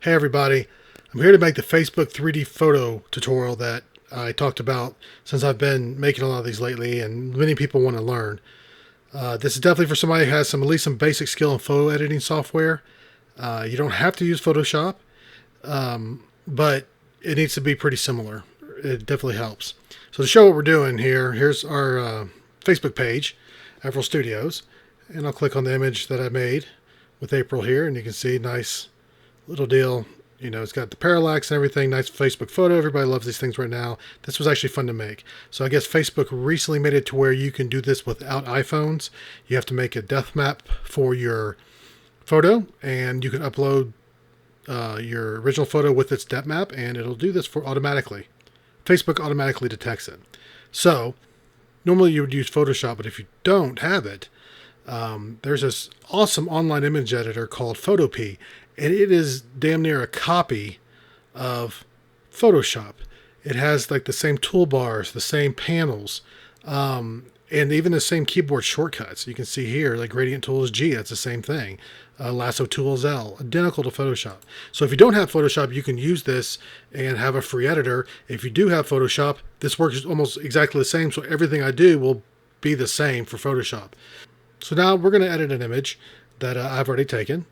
Hey everybody, I'm here to make the Facebook 3D photo tutorial that I talked about since I've been making a lot of these lately and many people want to learn. This is definitely for somebody who has at least some basic skill in photo editing software. You don't have to use Photoshop, but it needs to be pretty similar. It definitely helps. So to show what we're doing here, here's our Facebook page, April Studios, and I'll click on the image that I made with April here, and you can see nice little deal. You know, it's got the parallax and everything. Nice Facebook photo. Everybody loves these things right now. This was actually fun to make. So I guess Facebook recently made it to where you can do this without iPhones. You have to make a depth map for your photo, and you can upload your original photo with its depth map, and it'll do this for automatically. Facebook automatically detects it. So normally you would use Photoshop, but if you don't have it, there's this awesome online image editor called Photopea, and it is damn near a copy of Photoshop. It has like the same toolbars, the same panels, and even the same keyboard shortcuts. You can see here, like gradient tool is G, that's the same thing. Lasso tool is L, identical to Photoshop. So if you don't have Photoshop, you can use this and have a free editor. If you do have Photoshop, this works almost exactly the same, so everything I do will be the same for Photoshop. So now we're going to edit an image that I've already taken.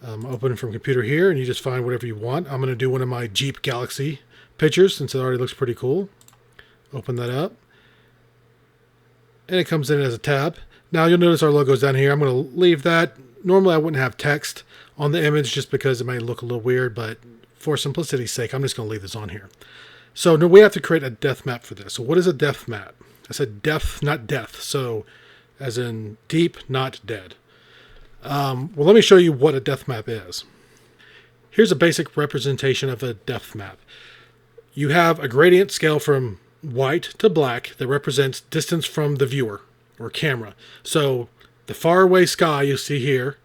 Open from computer here, and you just find whatever you want. I'm going to do one of my Jeep Galaxy pictures since it already looks pretty cool. Open that up. And it comes in as a tab. Now you'll notice our logo's down here. I'm going to leave that. Normally I wouldn't have text on the image just because it might look a little weird, but for simplicity's sake, I'm just going to leave this on here. So now we have to create a depth map for this. So what is a depth map? I said depth, not death. So as in deep, not dead. Well, let me show you what a depth map is. Here's a basic representation of a depth map. You have a gradient scale from white to black that represents distance from the viewer or camera. So the far away sky you see here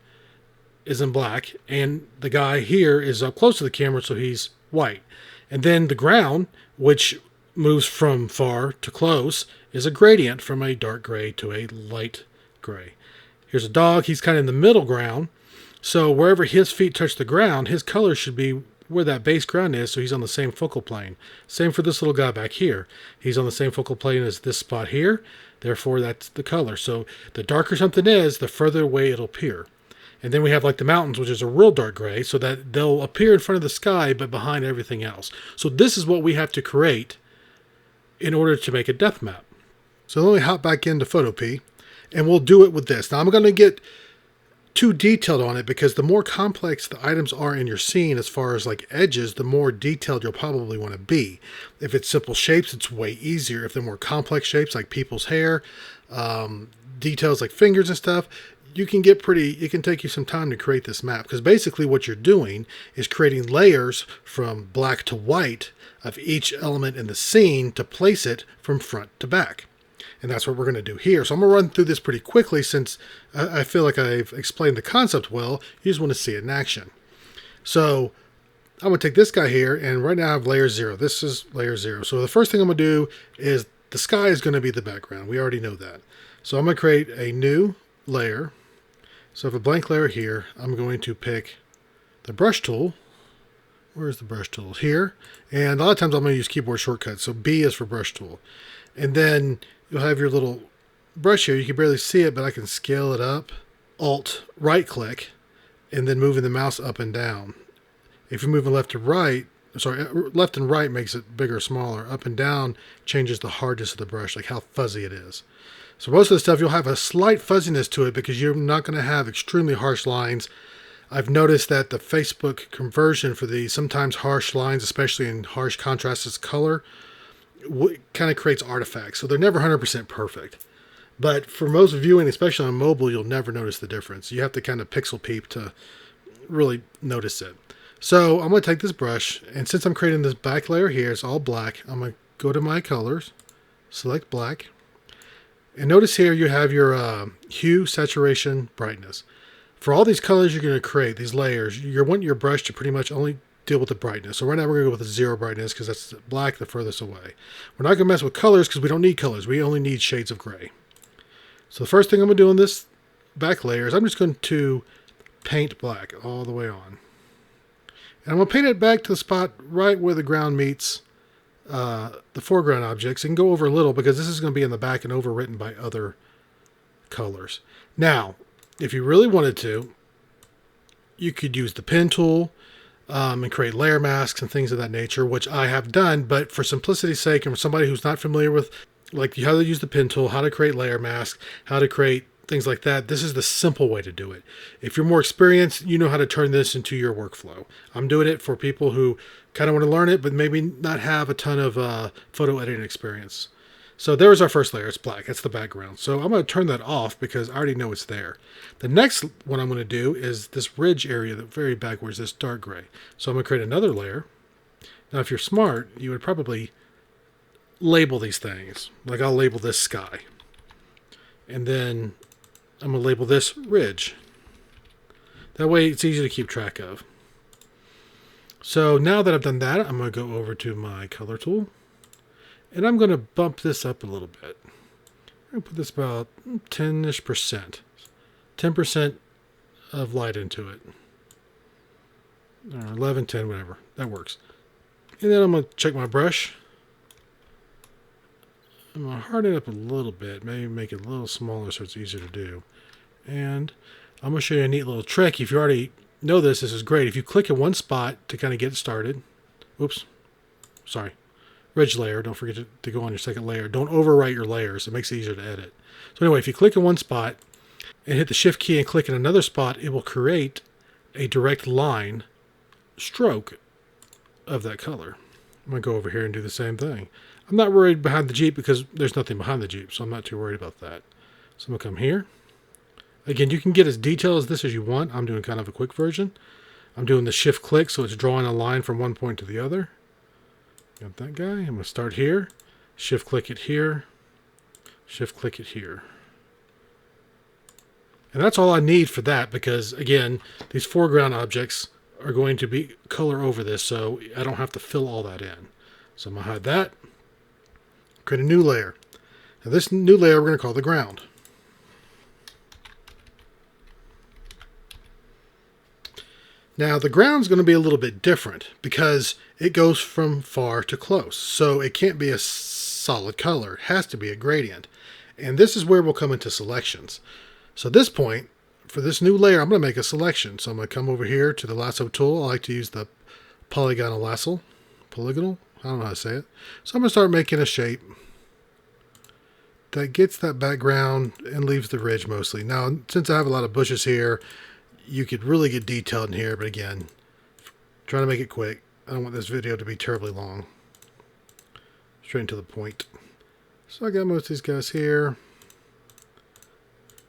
is in black, and the guy here is up close to the camera, so he's white. And then the ground, which moves from far to close, is a gradient from a dark gray to a light gray. Here's a dog. He's kind of in the middle ground. So wherever his feet touch the ground, his color should be where that base ground is, so he's on the same focal plane. Same for this little guy back here. He's on the same focal plane as this spot here. Therefore, that's the color. So the darker something is, the further away it'll appear. And then we have like the mountains, which is a real dark gray, so that they'll appear in front of the sky, but behind everything else. So this is what we have to create in order to make a depth map. So let me hop back into Photopea, and we'll do it with this. Now I'm going to get too detailed on it because the more complex the items are in your scene as far as like edges, the more detailed you'll probably want to be. If it's simple shapes, it's way easier. If they're more complex shapes like people's hair, details like fingers and stuff, it can take you some time to create this map, because basically what you're doing is creating layers from black to white of each element in the scene to place it from front to back. And that's what we're going to do here. So I'm going to run through this pretty quickly since I feel like I've explained the concept well. You just want to see it in action. So I'm going to take this guy here, and right now I have layer 0. This is layer 0. So the first thing I'm going to do is the sky is going to be the background. We already know that. So I'm going to create a new layer. So I have a blank layer here. I'm going to pick the brush tool. Where's the brush tool? Here. And a lot of times I'm going to use keyboard shortcuts. So B is for brush tool. And then you'll have your little brush here. You can barely see it, but I can scale it up. Alt, right click, and then moving the mouse up and down. If you're moving left to right, left and right makes it bigger or smaller. Up and down changes the hardness of the brush, like how fuzzy it is. So most of the stuff, you'll have a slight fuzziness to it because you're not going to have extremely harsh lines. I've noticed that the Facebook conversion for these, sometimes harsh lines, especially in harsh contrasts color, kind of creates artifacts. So they're never 100% perfect. But for most viewing, especially on mobile, you'll never notice the difference. You have to kind of pixel peep to really notice it. So I'm going to take this brush, and since I'm creating this back layer here, it's all black, I'm going to go to my colors, select black, and notice here you have your hue, saturation, brightness. For all these colors you're going to create, these layers, you want your brush to pretty much only deal with the brightness. So right now we're going to go with the 0 brightness because that's black the furthest away. We're not going to mess with colors because we don't need colors. We only need shades of gray. So the first thing I'm going to do on this back layer is I'm just going to paint black all the way on. And I'm going to paint it back to the spot right where the ground meets the foreground objects, and go over a little because this is going to be in the back and overwritten by other colors. Now, if you really wanted to, you could use the pen tool and create layer masks and things of that nature, which I have done. But for simplicity's sake, and for somebody who's not familiar with like how to use the pen tool, how to create layer masks, how to create things like that, this is the simple way to do it. If you're more experienced, you know how to turn this into your workflow. I'm doing it for people who kind of want to learn it, but maybe not have a ton of photo editing experience. So there's our first layer. It's black. That's the background. So I'm going to turn that off because I already know it's there. The next one I'm going to do is this ridge area, the very back where is this dark gray. So I'm going to create another layer. Now, if you're smart, you would probably label these things. Like I'll label this sky. And then I'm going to label this ridge. That way it's easy to keep track of. So now that I've done that, I'm going to go over to my color tool. And I'm going to bump this up a little bit. I'm going to put this about 10-ish percent. 10% of light into it. Or 11, 10, whatever. That works. And then I'm going to check my brush. I'm going to harden it up a little bit. Maybe make it a little smaller so it's easier to do. And I'm going to show you a neat little trick. If you already know this, this is great. If you click in one spot to kind of get it started. Oops. Sorry. Ridge layer. Don't forget to go on your second layer. Don't overwrite your layers. It makes it easier to edit. So anyway, if you click in one spot and hit the shift key and click in another spot, it will create a direct line stroke of that color. I'm going to go over here and do the same thing. I'm not worried behind the Jeep because there's nothing behind the Jeep, so I'm not too worried about that. So I'm going to come here. Again, you can get as detailed as this as you want. I'm doing kind of a quick version. I'm doing the shift click, so it's drawing a line from one point to the other. Got that guy. I'm going to start here. Shift click it here. Shift click it here. And that's all I need for that because, again, these foreground objects are going to be color over this, so I don't have to fill all that in. So I'm going to hide that. Create a new layer. Now this new layer we're going to call the ground. Now the ground's going to be a little bit different because it goes from far to close. So it can't be a solid color. It has to be a gradient. And this is where we'll come into selections. So at this point, for this new layer, I'm going to make a selection. So I'm going to come over here to the lasso tool. I like to use the polygonal lasso. Polygonal? I don't know how to say it. So I'm going to start making a shape that gets that background and leaves the ridge mostly. Now, since I have a lot of bushes here, you could really get detailed in here, but again, trying to make it quick. I don't want this video to be terribly long. Straight to the point. So I got most of these guys here.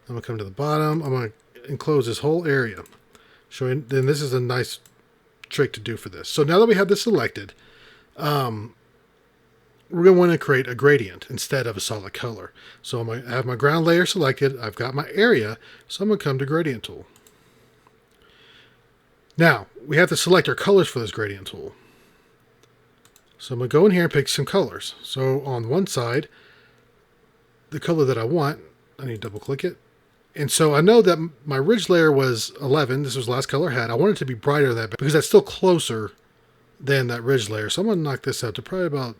I'm going to come to the bottom. I'm going to enclose this whole area. Showing, then this is a nice trick to do for this. So now that we have this selected, we're going to want to create a gradient instead of a solid color. So I'm going to have my ground layer selected. I've got my area. So I'm going to come to gradient tool. Now, we have to select our colors for this gradient tool. So I'm going to go in here and pick some colors. So on one side, the color that I want, I need to double click it. And so I know that my ridge layer was 11. This was the last color I had. I want it to be brighter than that because that's still closer than that ridge layer. So I'm going to knock this out to probably about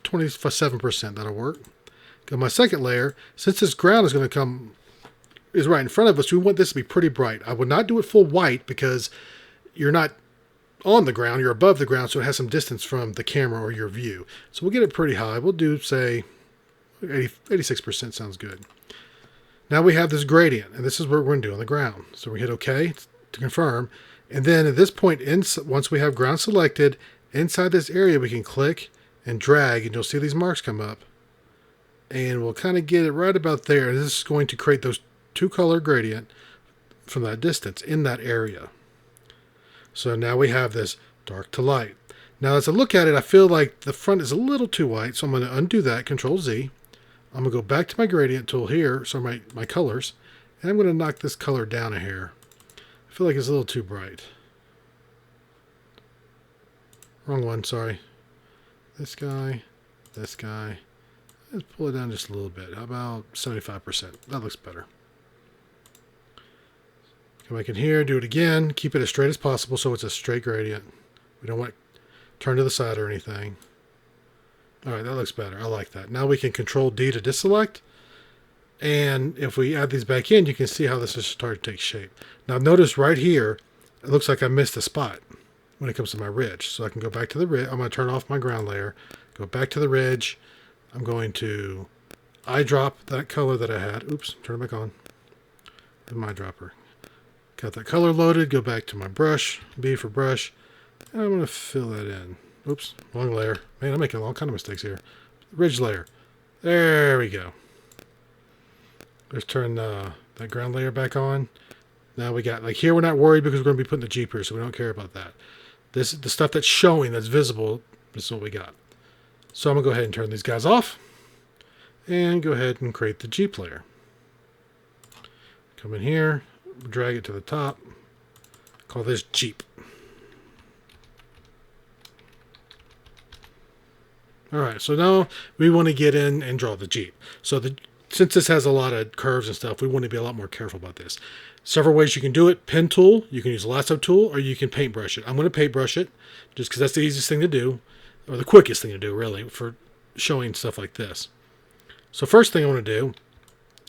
27%. That'll work. Got my second layer. Since this ground is right in front of us, we want this to be pretty bright. I would not do it full white because you're not on the ground, you're above the ground, so it has some distance from the camera or your view. So we'll get it pretty high. We'll do, say, 86% sounds good. Now we have this gradient, and this is what we're going to do on the ground. So we hit OK to confirm. And then at this point, once we have ground selected, inside this area we can click and drag, and you'll see these marks come up. And we'll kind of get it right about there. And this is going to create those two color gradient from that distance in that area. So now we have this dark to light. Now as I look at it, I feel like the front is a little too white, so I'm going to undo that, Control Z. I'm going to go back to my gradient tool here, so my colors, and I'm going to knock this color down a hair. I feel like it's a little too bright. Wrong one, sorry. This guy, this guy. Let's pull it down just a little bit. How about 75%? That looks better. Come back in here, do it again. Keep it as straight as possible so it's a straight gradient. We don't want it turned to the side or anything. All right, that looks better. I like that. Now we can Control D to deselect. And if we add these back in, you can see how this is starting to take shape. Now notice right here, it looks like I missed a spot when it comes to my ridge. So I can go back to the ridge. I'm going to turn off my ground layer. Go back to the ridge. I'm going to eyedrop that color that I had. Oops, turn it back on. And my dropper. Got that color loaded. Go back to my brush. B for brush. And I'm going to fill that in. Oops, wrong layer. Man, I'm making all kind of mistakes here. Ridge layer. There we go. Let's turn that ground layer back on. Now we got, like here we're not worried because we're going to be putting the Jeep here, so we don't care about that. This, the stuff that's showing, that's visible, this is what we got. So I'm going to go ahead and turn these guys off. And go ahead and create the Jeep layer. Come in here, drag it to the top. Call this Jeep. Alright, so now we want to get in and draw the Jeep. So since this has a lot of curves and stuff, we want to be a lot more careful about this. Several ways you can do it. Pen tool, you can use a lasso tool, or you can paintbrush it. I'm going to paintbrush it, just because that's the easiest thing to do, or the quickest thing to do, really, for showing stuff like this. So first thing I want to do,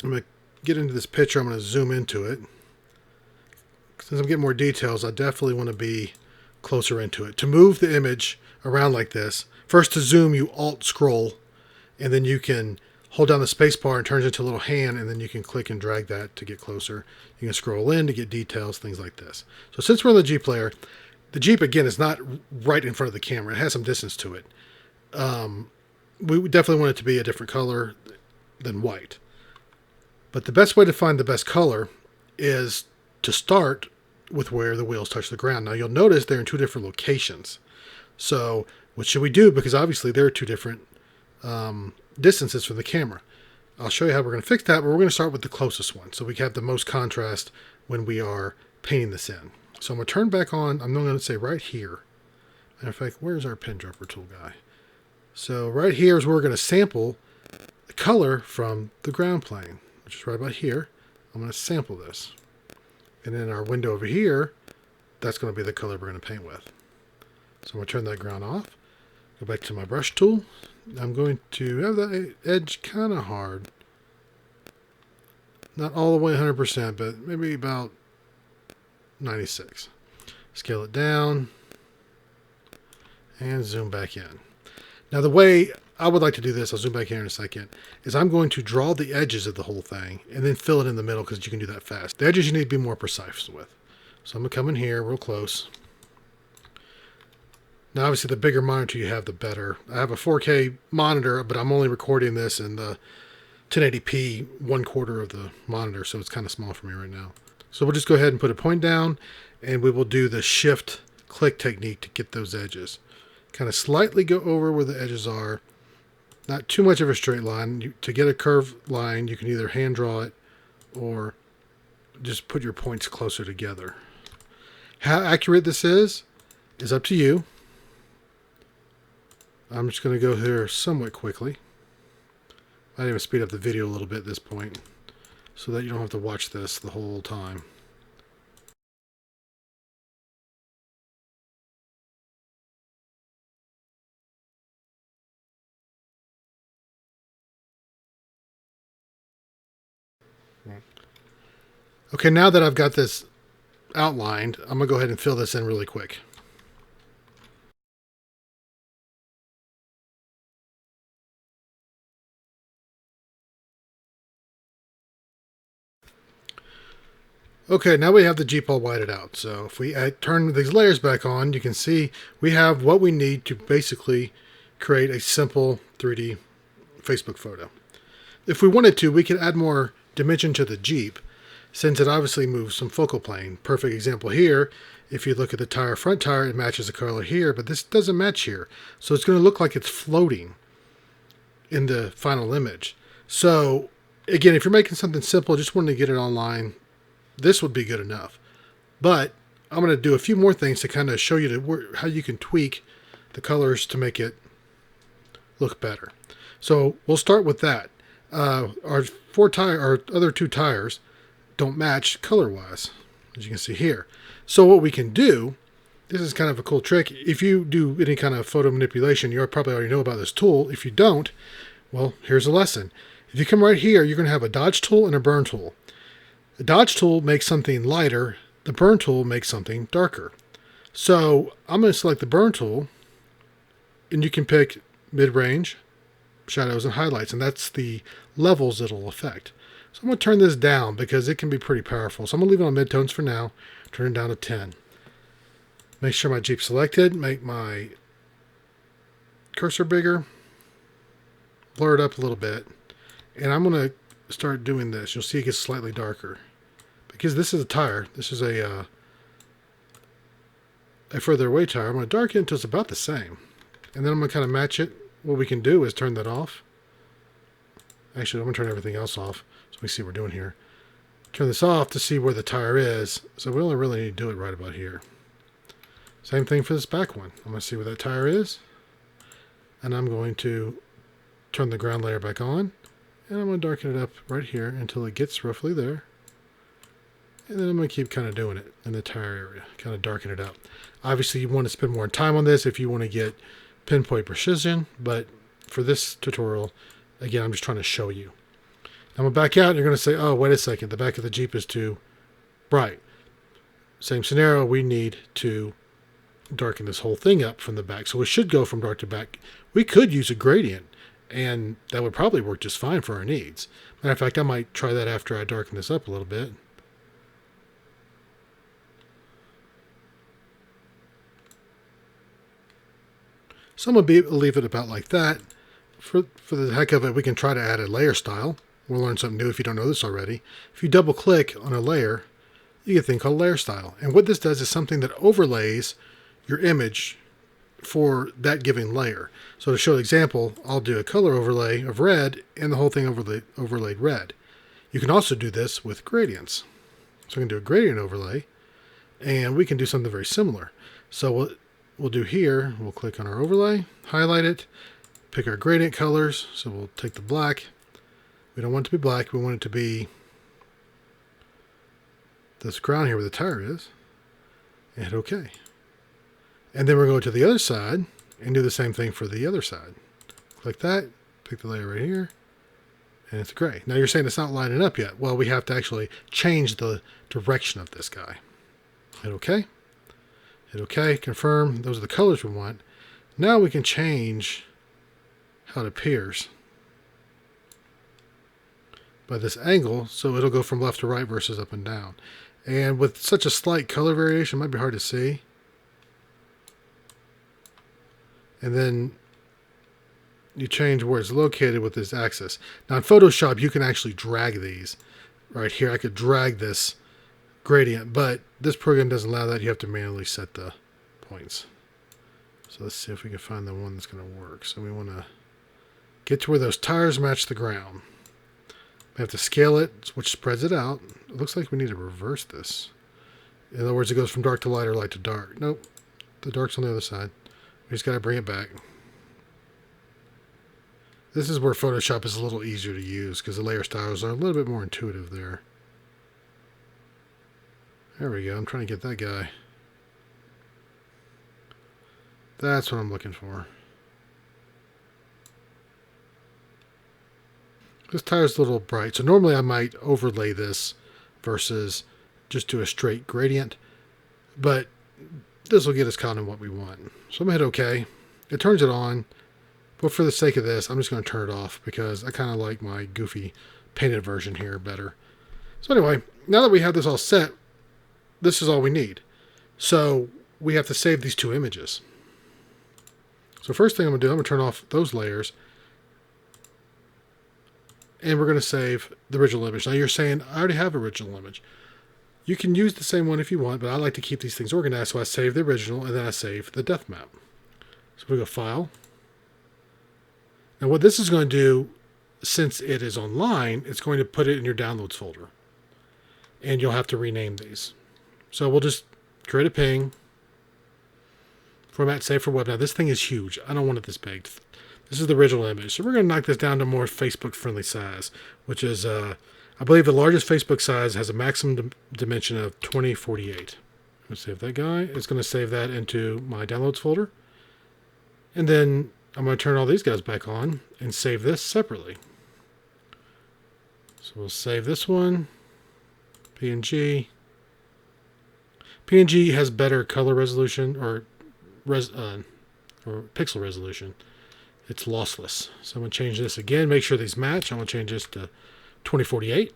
I'm going to get into this picture. I'm going to zoom into it. Since I'm getting more details, I definitely want to be closer into it. To move the image around like this, first to zoom, you Alt-scroll, and then you can hold down the space bar and it turns into a little hand, and then you can click and drag that to get closer. You can scroll in to get details, things like this. So since we're on the Jeep layer, the Jeep, again, is not right in front of the camera. It has some distance to it. We definitely want it to be a different color than white. But the best way to find the best color is to start with where the wheels touch the ground. Now you'll notice they're in two different locations. So what should we do? Because obviously there are two different distances from the camera. I'll show you how we're going to fix that, but we're going to start with the closest one so we have the most contrast when we are painting this in. So I'm going to turn back on, I'm going to say right here. Matter of fact, where's our pen dropper tool guy? So right here is where we're going to sample the color from the ground plane, which is right about here. I'm going to sample this. And in our window over here, that's going to be the color we're going to paint with. So I'm going to turn that ground off. Go back to my brush tool. I'm going to have that edge kind of hard. Not all the way 100%, but maybe about 96. Scale it down. And zoom back in. Now the way I would like to do this, I'll zoom back here in a second, is I'm going to draw the edges of the whole thing and then fill it in the middle because you can do that fast. The edges you need to be more precise with. So I'm going to come in here real close. Now obviously the bigger monitor you have, the better. I have a 4K monitor, but I'm only recording this in the 1080p 1/4 of the monitor, so it's kind of small for me right now. So we'll just go ahead and put a point down, and we will do the shift click technique to get those edges. Kind of slightly go over where the edges are. Not too much of a straight line. To get a curved line, you can either hand draw it or just put your points closer together. How accurate this is up to you. I'm just going to go here somewhat quickly. I might even speed up the video a little bit at this point so that you don't have to watch this the whole time. Okay, now that I've got this outlined, I'm going to go ahead and fill this in really quick. Okay, now we have the Jeep all whited out. So if we turn these layers back on, you can see we have what we need to basically create a simple 3D Facebook photo. If we wanted to, we could add more dimension to the Jeep, since it obviously moves some focal plane. Perfect example here, if you look at the tire, front tire, it matches the color here, but this doesn't match here. So it's going to look like it's floating in the final image. So again, if you're making something simple, just wanting to get it online, this would be good enough. But I'm going to do a few more things to kind of show you how you can tweak the colors to make it look better. So we'll start with that. Our other two tires don't match color-wise. as you can see here. So what we can do, this is kind of a cool trick. If you do any kind of photo manipulation, you probably already know about this tool. If you don't, well, here's a lesson. If you come right here, you're going to have a dodge tool and a burn tool. The dodge tool makes something lighter. The burn tool makes something darker. So I'm going to select the burn tool, and you can pick mid-range, shadows, and highlights, and that's the levels it'll affect. So I'm going to turn this down because it can be pretty powerful. So I'm going to leave it on midtones for now, turn it down to 10. Make sure my Jeep's selected, make my cursor bigger, blur it up a little bit, and I'm going to start doing this. You'll see it gets slightly darker because this is a tire. This is a further away tire. I'm going to darken it until it's about the same, and then I'm going to kind of match it. What we can do is turn that off. Actually, I'm going to turn everything else off so we see what we're doing here. Turn this off to see where the tire is. So we only really need to do it right about here. Same thing for this back one. I'm going to see where that tire is. And I'm going to turn the ground layer back on. And I'm going to darken it up right here until it gets roughly there. And then I'm going to keep kind of doing it in the tire area. Kind of darken it up. Obviously, you want to spend more time on this if you want to get pinpoint precision. But for this tutorial, again, I'm just trying to show you. I'm going to back out and you're going to say, oh, wait a second. The back of the Jeep is too bright. Same scenario. We need to darken this whole thing up from the back. So we should go from dark to back. We could use a gradient, and that would probably work just fine for our needs. Matter of fact, I might try that after I darken this up a little bit. So I'm going to leave it about like that. For the heck of it, we can try to add a layer style. We'll learn something new if you don't know this already. If you double click on a layer, you get a thing called layer style. And what this does is something that overlays your image for that given layer. So to show an example, I'll do a color overlay of red and the whole thing overlaid red. You can also do this with gradients. So we can do a gradient overlay, and we can do something very similar. So what we'll do here, we'll click on our overlay, highlight it, pick our gradient colors. So we'll take the black. We don't want it to be black. We want it to be this ground here where the tire is. And hit OK. And then we're going to the other side and do the same thing for the other side. Click that, pick the layer right here, and it's gray. Now you're saying it's not lining up yet. Well, we have to actually change the direction of this guy. Hit OK. Hit OK, confirm. Those are the colors we want. Now we can change how it appears by this angle, so it'll go from left to right versus up and down. And with such a slight color variation, it might be hard to see. And then you change where it's located with this axis. Now in Photoshop, you can actually drag these. Right here, I could drag this gradient, but this program doesn't allow that. You have to manually set the points. So let's see if we can find the one that's going to work. So we want to get to where those tires match the ground. We have to scale it, which spreads it out. It looks like we need to reverse this. In other words, it goes from dark to light or light to dark. Nope, the dark's on the other side. We just got to bring it back. This is where Photoshop is a little easier to use because the layer styles are a little bit more intuitive there. There we go. I'm trying to get that guy. That's what I'm looking for. This tire's a little bright, so normally I might overlay this versus just do a straight gradient, but this will get us kind of what we want. So I'm going to hit OK. It turns it on, but for the sake of this, I'm just going to turn it off because I kind of like my goofy painted version here better. So anyway, now that we have this all set, this is all we need. So we have to save these two images. So first thing I'm going to do, I'm going to turn off those layers, and we're going to save the original image. Now you're saying, I already have an original image. You can use the same one if you want, but I like to keep these things organized, so I save the original, and then I save the depth map. So we go File. Now what this is going to do, since it is online, it's going to put it in your Downloads folder. And you'll have to rename these. So we'll just create a ping. Format Save for Web. Now this thing is huge. I don't want it this big. This is the original image. So we're going to knock this down to more Facebook-friendly size, which is, I I believe the largest Facebook size has a maximum dimension of 2048. I'm going to save that guy. It's going to save that into my downloads folder. And then I'm going to turn all these guys back on and save this separately. So we'll save this one, PNG. PNG has better color resolution or pixel resolution. It's lossless. So I'm going to change this again. Make sure these match. I'm going to change this to 2048.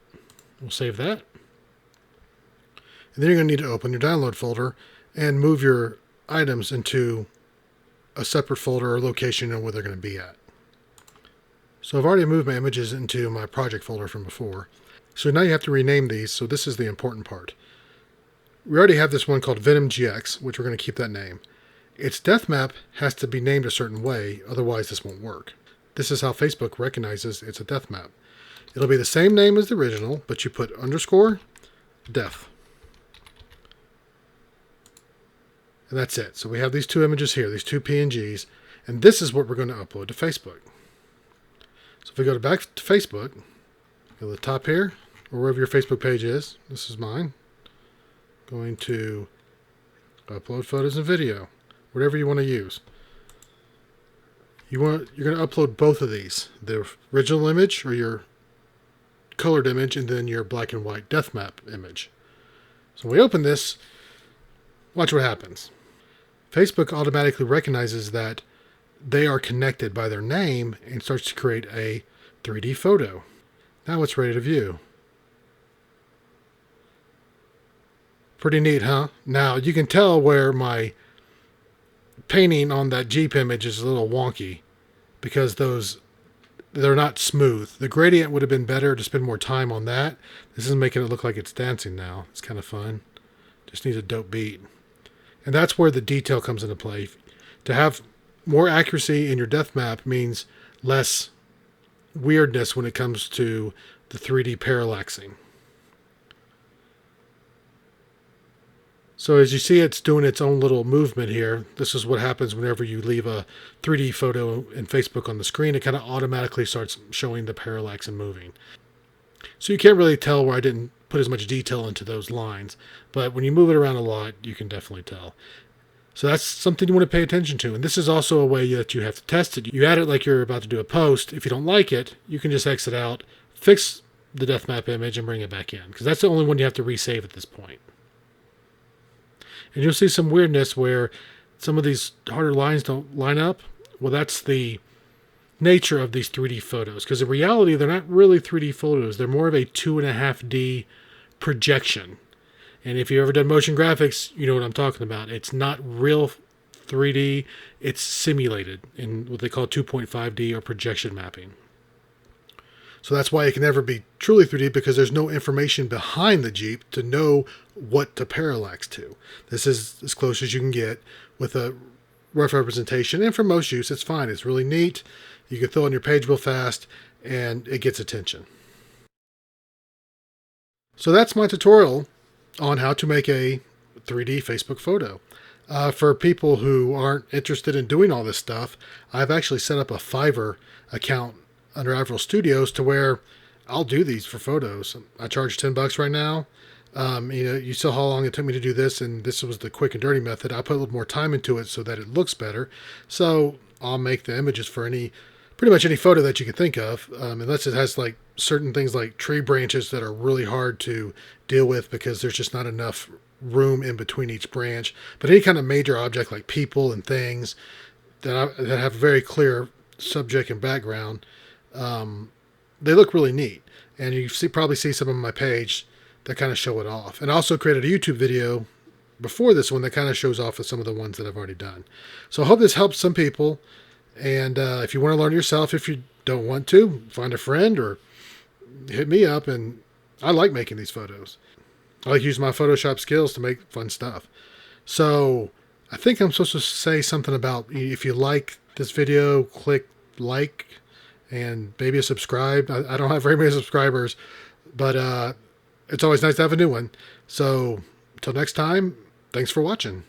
We'll save that. And then you're going to need to open your download folder and move your items into a separate folder or location you know where they're going to be at. So I've already moved my images into my project folder from before. So now you have to rename these. So this is the important part. We already have this one called Venom GX, which we're going to keep that name. Its depth map has to be named a certain way, otherwise this won't work. This is how Facebook recognizes it's a depth map. It'll be the same name as the original, but you put underscore depth. And that's it. So we have these two images here, these two PNGs, and this is what we're going to upload to Facebook. So if we go back to Facebook, go to the top here, or wherever your Facebook page is, this is mine, going to upload photos and video, whatever you want to use. You're going to upload both of these, the original image or your colored image, and then your black and white depth map image. So when we open this, watch what happens. Facebook automatically recognizes that they are connected by their name and starts to create a 3D photo. Now it's ready to view. Pretty neat, huh? Now you can tell where my painting on that Jeep image is a little wonky because they're not smooth. The gradient would have been better to spend more time on that. This is making it look like it's dancing now. It's kind of fun. Just needs a dope beat. And that's where the detail comes into play. To have more accuracy in your depth map means less weirdness when it comes to the 3D parallaxing. So as you see, it's doing its own little movement here. This is what happens whenever you leave a 3D photo in Facebook on the screen. It kind of automatically starts showing the parallax and moving. So you can't really tell where I didn't put as much detail into those lines. But when you move it around a lot, you can definitely tell. So that's something you want to pay attention to. And this is also a way that you have to test it. You add it like you're about to do a post. If you don't like it, you can just exit out, fix the depth map image, and bring it back in. Because that's the only one you have to resave at this point. And you'll see some weirdness where some of these harder lines don't line up. Well, that's the nature of these 3D photos. Because in reality, they're not really 3D photos. They're more of a 2.5D projection. And if you've ever done motion graphics, you know what I'm talking about. It's not real 3D. It's simulated in what they call 2.5D or projection mapping. So that's why it can never be truly 3D, because there's no information behind the Jeep to know what to parallax to. This is as close as you can get with a rough representation. And for most use, it's fine. It's really neat. You can throw it on your page real fast, and it gets attention. So that's my tutorial on how to make a 3D Facebook photo. For people who aren't interested in doing all this stuff, I've actually set up a Fiverr account under Averill Studios to where I'll do these for photos. I charge $10 right now. You saw how long it took me to do this, and this was the quick and dirty method. I put a little more time into it so that it looks better. So I'll make the images for pretty much any photo that you can think of, unless it has like certain things like tree branches that are really hard to deal with because there's just not enough room in between each branch. But any kind of major object like people and things that have a very clear subject and background, they look really neat. And you probably see some on my page that kind of show it off. And I also created a YouTube video before this one that kind of shows off of some of the ones that I've already done. So I hope this helps some people. And if you want to learn yourself, if you don't want to, find a friend or hit me up. And I like making these photos. I like using my Photoshop skills to make fun stuff. So I think I'm supposed to say something about, if you like this video, click like and maybe a subscribe. I don't have very many subscribers, but it's always nice to have a new one. So until next time, thanks for watching.